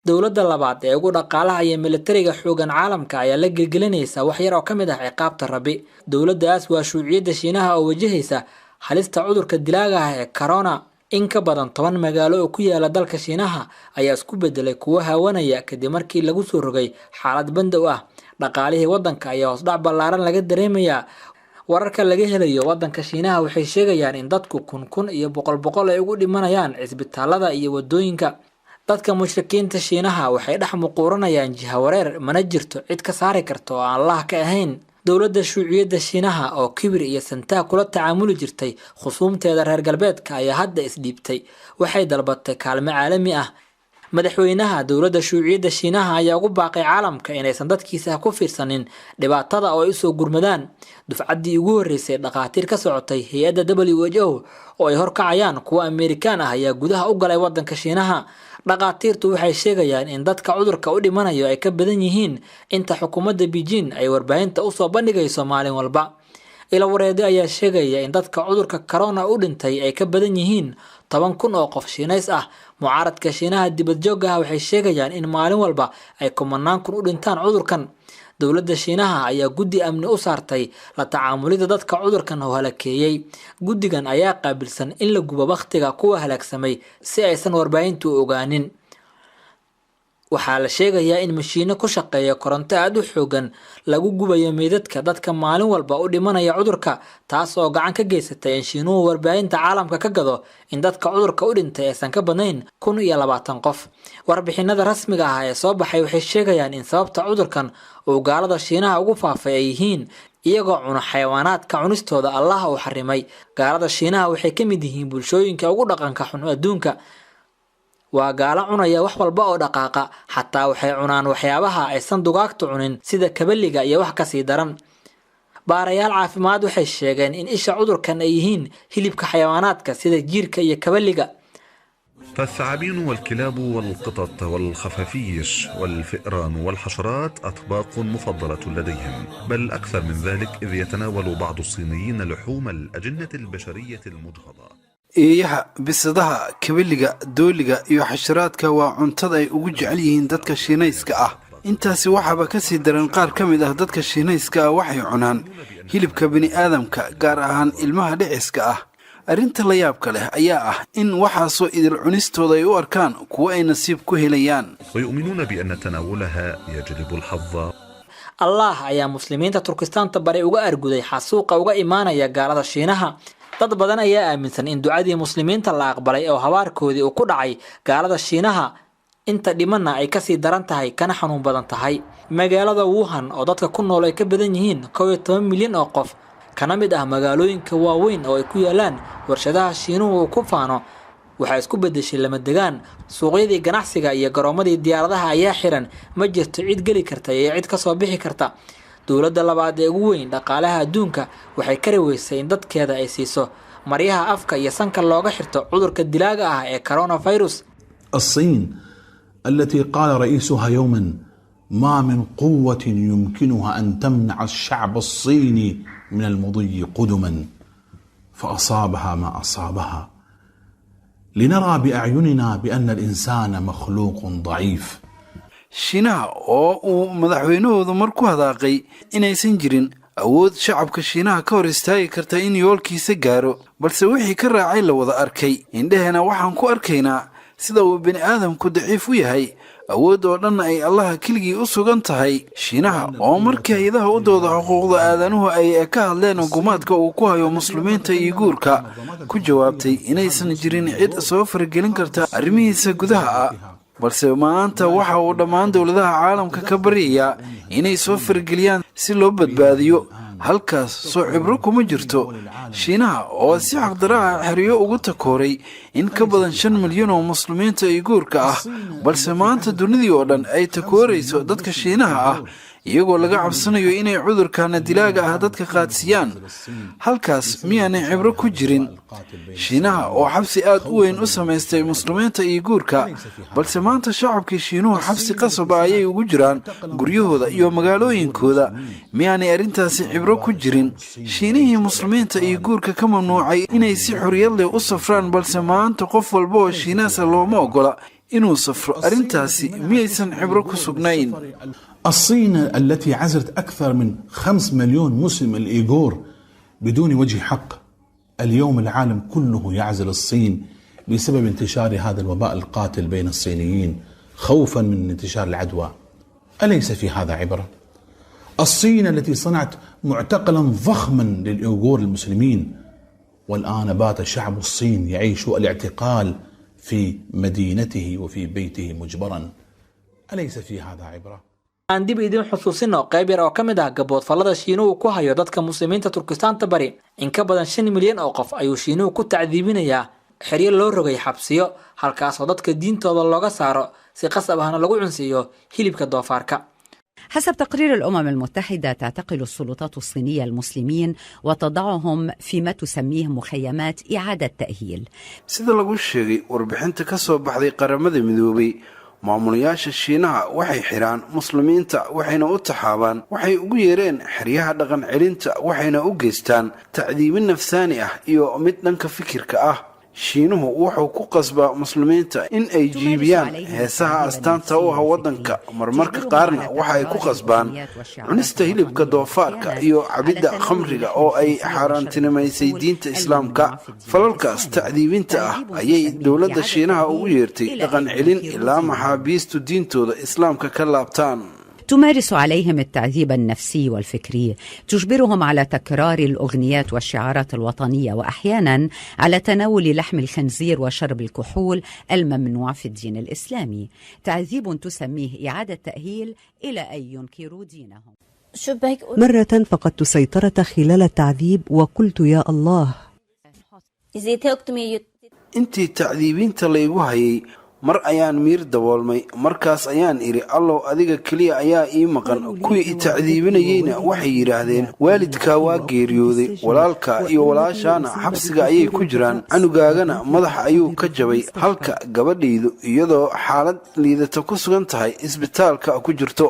dowladda labaad ee ugu dhaqaalaha iyo militariga xoogan caalamka ayaa la gelgelinaysa wax yar oo ka mid ah ciqaabta Rabbi. Dowladdaas waa shuuciyadda Shiinaha oo wajahaysa halista cudurka dilaaga ah ee corona. In ka badan 10 magaalo oo ku yaala dalka Shiinaha ayaa isku bedelay kuwa haawanaya kadib markii lagu soo rogay xaalad bandow ah. Dhaqaalihii waddanka ayaa hoos dhac ballaaran laga dareemayaa. Wararka laga helayo waddanka Shiinaha waxay sheegayaan in dadku kun iyo boqol ay ugu dhimanayaan cisbitaalada iyo wadooyinka. dadka mushrikiinta Shiinaha waxay dhex muquuranayaan jiha wareer mana jirto cid ka saari karto oo aan Allah ka ahayn. dowladda shuuciyadda Shiinaha oo kibir iyo santaa kula tacaamuli jirtay khusuumteeda reer galbeedka ayaa hadda isdhiibtay. waxay dalbatay kaalmo caalami ah. madaxweynaha dowladda shuuciyadda Shiinaha ayaa ugu baaqay caalamka inaysan dadkiisa ku fiirsanin dhibaatada oo ay soo gurmadaan. dufcaddii ugu horeysay dhaqaatiir ka socotay hay'adda WHO oo ay horkacayaan kuwa Amerikaan ah ayaa gudaha u galay waddanka Shiinaha. dhaqaatiirtu waxay sheegayaan in dadka cudurka u dhimanayo ay ka badan yihiin inta xukuumadda Beijing ay warbaahinta u soo bandhigayso maalin walba. ila wareedi ayaa sheegaya in dadka cudurka corona u dhintay ay ka badan yihiin 10,000 oo qof Shiineys ah. mucaaradka Shiinaha dibad joog ah waxay sheegayaan in maalin walba ay 10,000 u dhintaan cudurkan. dowladda Shiinaha ayaa guddi amni u saartay la tacaamulida dadka cudurkan oo halakeeyay. guddigan ayaa qaabilsan in la gubo waqtiga kuwa halagsamay si aysan warbaahintu ogaanin. waxaa la sheegayaa in mashiino ku shaqeeya koronto aad u xoogan lagu gubayo meedadka dadka maalin walba u dhimanaya cudurka, taas oo gacan ka geysatay in Shiinuhu warbaahinta caalamka ka gado in dadka cudurka u dhintay aysan ka badnayn 1,020 qof. warbixinada rasmiga ah ee soo baxay waxay sheegayaan in sababta cudurkan uu gaalada Shiinaha ugu faafay ay yihiin iyagoo cuna xayawaanaadka cunistooda Allah uu xarimay. gaalada Shiinaha waxay ka mid yihiin bulshooyinka ugu dhaqanka xun adduunka. waa gaala cunaya wax walba oo dhaqaaqa, xataa waxay cunaan waxyaabaha aysan dugaagtu cunin sida kabaliga iyo wax ka sii daran. baarayaal caafimaad waxay sheegeen in isha cudurkan ay yihiin hilibka xayawaanaadka sida jiirka iyo kabaliga. فالثعابين والكلاب والقطط والخفافيش والفئران والحشرات أطباق مفضلة لديهم، بل أكثر من ذلك إذ يتناول بعض الصينيين لحوم الأجنة البشرية المجهضة. eeyaha bisadaha kabaliga dooliga iyo xasharaadka waa cuntada ay ugu jecel yihiin dadka Shiinayska ah. intaasi waxaba ka sii daran qaar ka mid ah dadka Shiinayska ah waxay cunaan hilibka bini aadamka gaar ahaan ilmaha dhiciska ah. arrinta la yaabka leh ayaa ah in waxaasoo idil cunistooda ay u arkaan kuwa ay nasiib ku helayaan. ويؤمنون بأن تناولها يجلب الحظ. Allah ayaa muslimiinta Turkistaanta bari uga arguday xasuuqa uga imaanaya gaalada Shiinaha. dad badan ayaa aaminsan in ducadii muslimiinta la aqbalay oo habaarkoodii uu ku dhacay gaalada Shiinaha inta dhimanna ay ka sii daran tahay kana xanuun badan tahay. magaalada Wuhan oo dadka ku nool ay ka badan yihiin 12 milyan oo qof kana mid ah magaalooyinka waaweyn oo ay ku yaalaan warshadaha Shiinuhu ku faano waxay isku bedeshay lama degaan. suuqyadii ganacsiga iyo garoomadii diyaaradaha ayaa xiran, ma jirto cid gali karta iyo cid ka soo bixi karta. dowladda labaad ee ugu weyn dhaqaalaha adduunka waxay ka reeweysay in dadkeeda ay siiso maryaha afka iyo sanka looga xirto cudurka dilaaga ah ee coronavirus. الصين التي قال رئيسها يوما ما من قوة يمكنها أن تمنع الشعب الصيني من المضي قدما، فأصابها ما أصابها لنرى بأعيننا بأن الإنسان مخلوق ضعيف. Shiinaha oo uu madaxweynahoodu markuu hadaaqay inaysan jirin awood shacabka Shiinaha ka hor istaagi karta in yoolkiisa gaaro, balse wixii ka raacay la wada arkay. indhaheena waxaan ku arkaynaa sida uu bini aadamku daciif u yahay, awood oo dhan ay Allah keligii u sugan tahay. Shiinaha oo markii hay'adaha u dooda xuquuqda aadanuhu ay ka hadleen gumaadka uu ku hayo muslimiinta iyo guurka ku jawaabtay inaysan jirin cid soo fargelin karta arrimihiisa gudaha ah, balse maanta waxa uu dhammaan dowladaha caalamka ka baryayaa inay soo fargeliyaan si loo badbaadiyo. halkaas soo cibro kuma jirto. Shiinaha oo si xaqdara ah xiriyo ugu takooray in ka badan 5 milyan oo muslimiinta iyo guurka ah, balse maanta dunidii oo dhan ay takoorayso dadka Shiinaha ah iyagoo laga cabsanayo inay cudurkana dilaaga ah dadka qaadsiiyaan. halkaas miyaanay cibro ku jirin. Shiinaha oo xabsi aad u weyn u samaystay muslimiinta iyo guurka, balse maanta shacabkii Shiinuhu xabsi qasab ah ayay ugu jiraan guryahooda iyo magaalooyinkooda. miyaanay arrintaasi cibro ku jirin. Shiinihii muslimiinta iyo guurka ka mamnuucay inay si xorriyad leh u safraan, balse maanta qof walba oo Shiinaas looma ogola inuu safro arrintaasi miyaysan xibro ku sugnayn. الصين التي عزلت أكثر من 5 مليون مسلم الإيغور بدون وجه حق، اليوم العالم كله يعزل الصين بسبب انتشار هذا الوباء القاتل بين الصينيين خوفا من انتشار العدوى. أليس في هذا عبرة؟ الصين التي صنعت معتقلا ضخما للإيغور المسلمين، والآن بات شعب الصين يعيش الاعتقال في مدينته وفي بيته مجبرا. أليس في هذا عبرة؟ aan dib idin xusuusino qayb yar oo ka mid ah gaboodfallada shiinuhu ku hayo dadka muslimiinta Turkistaanta bari. In ka badan 5 milyan oo qof ayuu shiinuhu ku tacdiibinayaa xiriir loo rogay xabsiyo, halkaas oo dadka diintooda looga saaro si qasab ahna lagu cunsiyo hilibka doofaarka. حسب تقرير الأمم المتحدة تعتقل السلطات الصينية المسلمين وتضعهم فيما تسميه مخيمات إعادة تأهيل. sida lagu sheegay warbixinta ka soo baxday qaramada midoobay, maamulayaasha Shiinaha waxay xiraan muslimiinta waxayna u taxaabaan waxay ugu yeereen xeryaha dhaqan celinta waxayna u geystaan tacdiibin nafsaani ah iyo mid dhanka fikirka ah. Shiinuhu wuxuu ku qasbaa muslimiinta in ay jiibiyaan heesaha astaanta u ah waddanka, marmarka qaarna waxa ay ku qasbaan cunista hilibka doofaarka iyo cabidda khamriga oo ay xaaraantinimaysay diinta islaamka. falalkaas tacdiibinta ah ayay dowladda Shiinaha ugu yeertay dhaqan celin ilaa maxaabiistu diintooda islaamka ka laabtaan. تمارس عليهم التعذيب النفسي والفكري، تجبرهم على تكرار الأغنيات والشعارات الوطنية، وأحيانا على تناول لحم الخنزير وشرب الكحول الممنوع في الدين الإسلامي. تعذيب تسميه إعادة تأهيل إلى أن ينكروا دينهم. مرة فقدت السيطرة خلال التعذيب وقلت يا الله. intii tacdiibinta laygu hayay mar ayaan miir daboolmay, markaas ayaan iri allow adiga kaliya ayaa ii maqan. kuwii i tacdiibinayeyna waxay yidhaahdeen waalidkaa waa geeriyooday, walaalka iyo walaashaana xabsiga ayay ku jiraan, canugaagana madaxa ayuu ka jabay, halka gabadhaydu iyadoo xaalad liidata ku sugan tahay isbitaalka ku jirto.